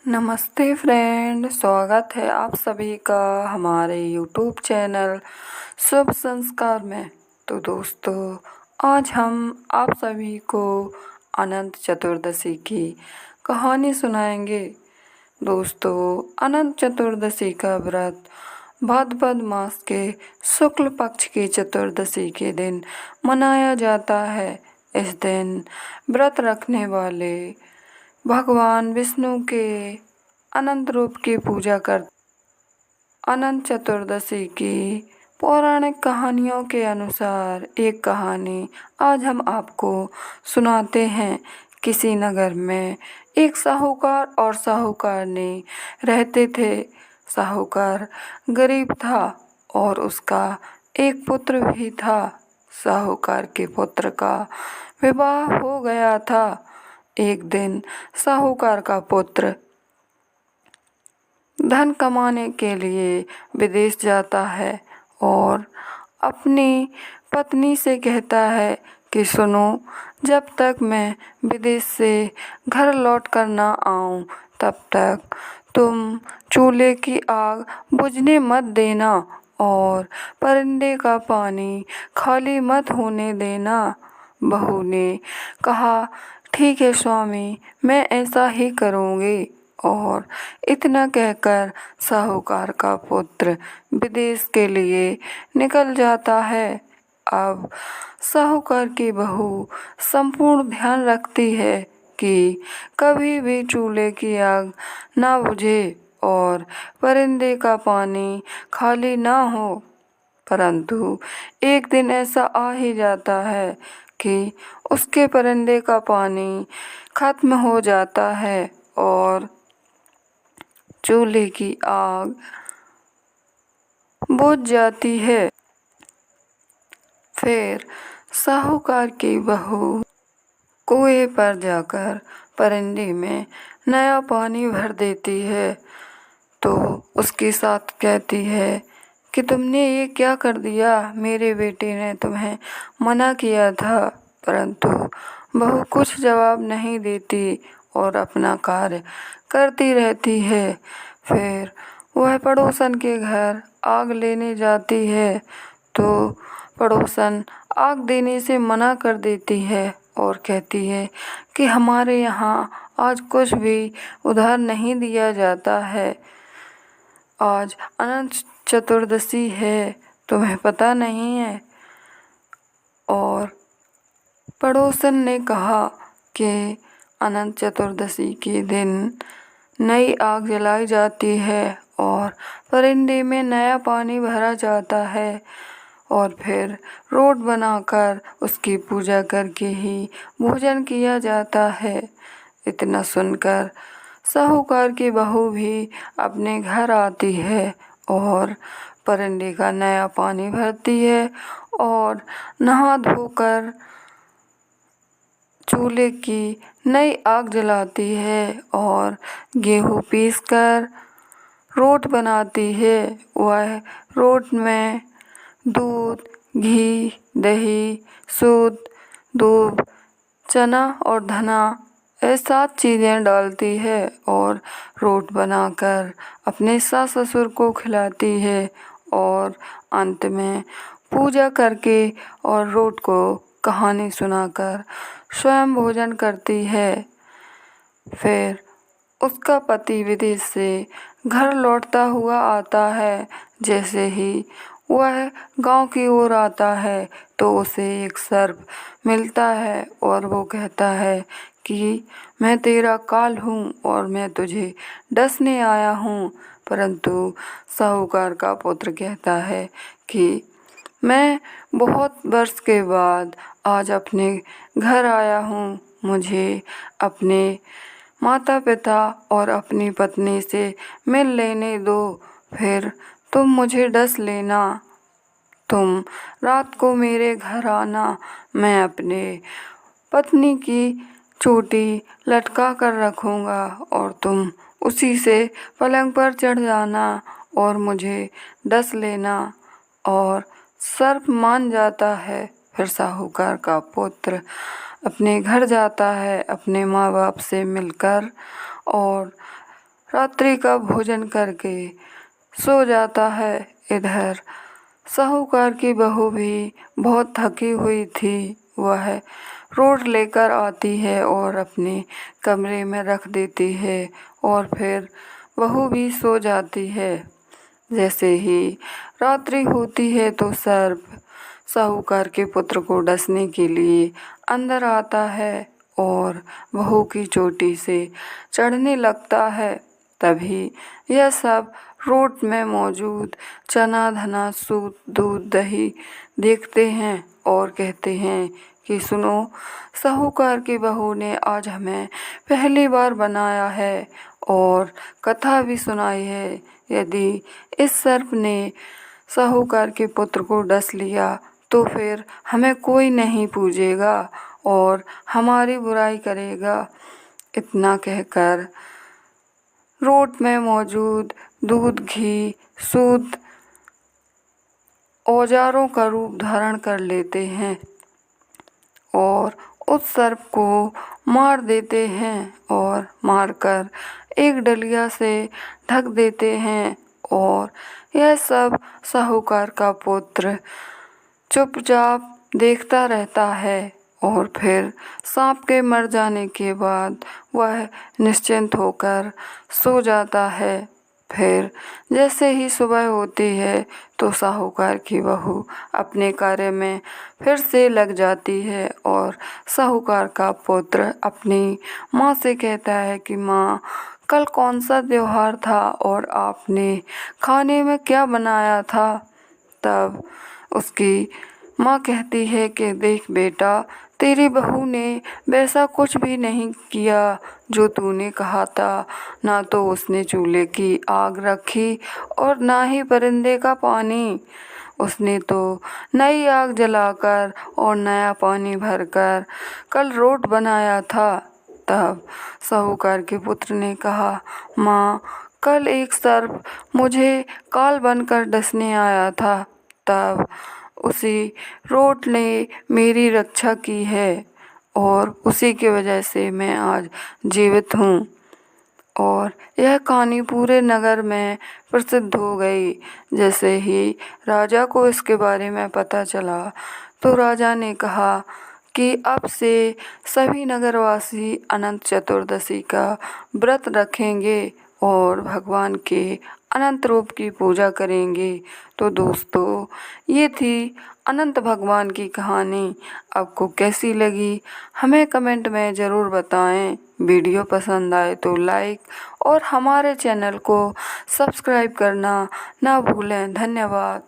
नमस्ते फ्रेंड, स्वागत है आप सभी का हमारे यूट्यूब चैनल शुभ संस्कार में। तो दोस्तों, आज हम आप सभी को अनंत चतुर्दशी की कहानी सुनाएंगे। दोस्तों, अनंत चतुर्दशी का व्रत भाद्रपद मास के शुक्ल पक्ष की चतुर्दशी के दिन मनाया जाता है। इस दिन व्रत रखने वाले भगवान विष्णु के अनंत रूप की पूजा कर अनंत चतुर्दशी की पौराणिक कहानियों के अनुसार एक कहानी आज हम आपको सुनाते हैं। किसी नगर में एक साहूकार और साहूकारनी रहते थे। साहूकार गरीब था और उसका एक पुत्र भी था। साहूकार के पुत्र का विवाह हो गया था। एक दिन साहूकार का पुत्र धन कमाने के लिए विदेश जाता है और अपनी पत्नी से कहता है कि सुनो, जब तक मैं विदेश से घर लौट कर ना आऊँ तब तक तुम चूल्हे की आग बुझने मत देना और परिंदे का पानी खाली मत होने देना। बहू ने कहा, ठीक है स्वामी, मैं ऐसा ही करूँगी। और इतना कहकर साहूकार का पुत्र विदेश के लिए निकल जाता है। अब साहूकार की बहू संपूर्ण ध्यान रखती है कि कभी भी चूल्हे की आग ना बुझे और परिंदे का पानी खाली ना हो। परंतु एक दिन ऐसा आ ही जाता है कि उसके परिंदे का पानी खत्म हो जाता है और चूल्हे की आग बुझ जाती है। फिर साहूकार की बहू कुएं पर जाकर परिंदे में नया पानी भर देती है। तो उसके साथ कहती है कि तुमने ये क्या कर दिया? मेरे बेटे ने तुम्हें मना किया था। परंतु बहू कुछ जवाब नहीं देती और अपना कार्य करती रहती है। फिर वह पड़ोसन के घर आग लेने जाती है तो पड़ोसन आग देने से मना कर देती है और कहती है कि हमारे यहाँ आज कुछ भी उधार नहीं दिया जाता है। आज अनंत चतुर्दशी है, तुम्हें पता नहीं है। और पड़ोसन ने कहा कि अनंत चतुर्दशी के दिन नई आग जलाई जाती है और परिंदे में नया पानी भरा जाता है और फिर रोट बनाकर उसकी पूजा करके ही भोजन किया जाता है। इतना सुनकर साहूकार की बहू भी अपने घर आती है और परिंदे का नया पानी भरती है और नहा धोकर चूल्हे की नई आग जलाती है और गेहूँ पीसकर रोट बनाती है। वह रोट में दूध, घी, दही, दूध, दूध, चना और धना ये 7 चीज़ें डालती है और रोट बनाकर अपने सास ससुर को खिलाती है और अंत में पूजा करके और रोट को कहानी सुनाकर स्वयं भोजन करती है। फिर उसका पति विदेश से घर लौटता हुआ आता है। जैसे ही वह गांव की ओर आता है तो उसे एक सर्प मिलता है और वो कहता है कि मैं तेरा काल हूँ और मैं तुझे डसने आया हूँ। परंतु साहूकार का पुत्र कहता है कि मैं बहुत वर्ष के बाद आज अपने घर आया हूँ। मुझे अपने माता पिता और अपनी पत्नी से मिल लेने दो, फिर तुम मुझे डस लेना। तुम रात को मेरे घर आना, मैं अपने पत्नी की चोटी लटका कर रखूँगा और तुम उसी से पलंग पर चढ़ जाना और मुझे डस लेना। और सर्प मान जाता है। फिर साहूकार का पुत्र अपने घर जाता है अपने माँ बाप से मिलकर और रात्रि का भोजन करके सो जाता है। इधर साहूकार की बहू भी बहुत थकी हुई थी। वह रोट लेकर आती है और अपने कमरे में रख देती है और फिर बहू भी सो जाती है। जैसे ही रात्रि होती है तो सर्प साहूकार के पुत्र को डसने के लिए अंदर आता है और बहू की चोटी से चढ़ने लगता है। तभी यह सब रोट में मौजूद चना धना सूत दूध दही देखते हैं और कहते हैं कि सुनो, साहूकार की बहू ने आज हमें पहली बार बनाया है और कथा भी सुनाई है। यदि इस सर्प ने साहूकार के पुत्र को डस लिया तो फिर हमें कोई नहीं पूजेगा और हमारी बुराई करेगा। इतना कहकर रोट में मौजूद दूध घी सूत औजारों का रूप धारण कर लेते हैं और उस सर्प को मार देते हैं और मारकर एक डलिया से ढक देते हैं। और यह सब साहूकार का पुत्र चुपचाप देखता रहता है और फिर सांप के मर जाने के बाद वह निश्चिंत होकर सो जाता है। फिर जैसे ही सुबह होती है तो साहूकार की बहू अपने कार्य में फिर से लग जाती है और साहूकार का पुत्र अपनी माँ से कहता है कि माँ, कल कौन सा त्योहार था और आपने खाने में क्या बनाया था। तब उसकी माँ कहती है कि देख बेटा, तेरी बहू ने वैसा कुछ भी नहीं किया जो तूने कहा था। ना तो उसने चूल्हे की आग रखी और ना ही परिंदे का पानी। उसने तो नई आग जलाकर और नया पानी भरकर कल रोट बनाया था। तब साहूकार के पुत्र ने कहा, माँ, कल एक सर्प मुझे काल बनकर डसने आया था। तब उसी रोट ने मेरी रक्षा की है और उसी की वजह से मैं आज जीवित हूँ। और यह कहानी पूरे नगर में प्रसिद्ध हो गई। जैसे ही राजा को इसके बारे में पता चला तो राजा ने कहा कि अब से सभी नगरवासी अनंत चतुर्दशी का व्रत रखेंगे और भगवान के अनंत रूप की पूजा करेंगे। तो दोस्तों, ये थी अनंत भगवान की कहानी। आपको कैसी लगी हमें कमेंट में ज़रूर बताएं। वीडियो पसंद आए तो लाइक और हमारे चैनल को सब्सक्राइब करना ना भूलें। धन्यवाद।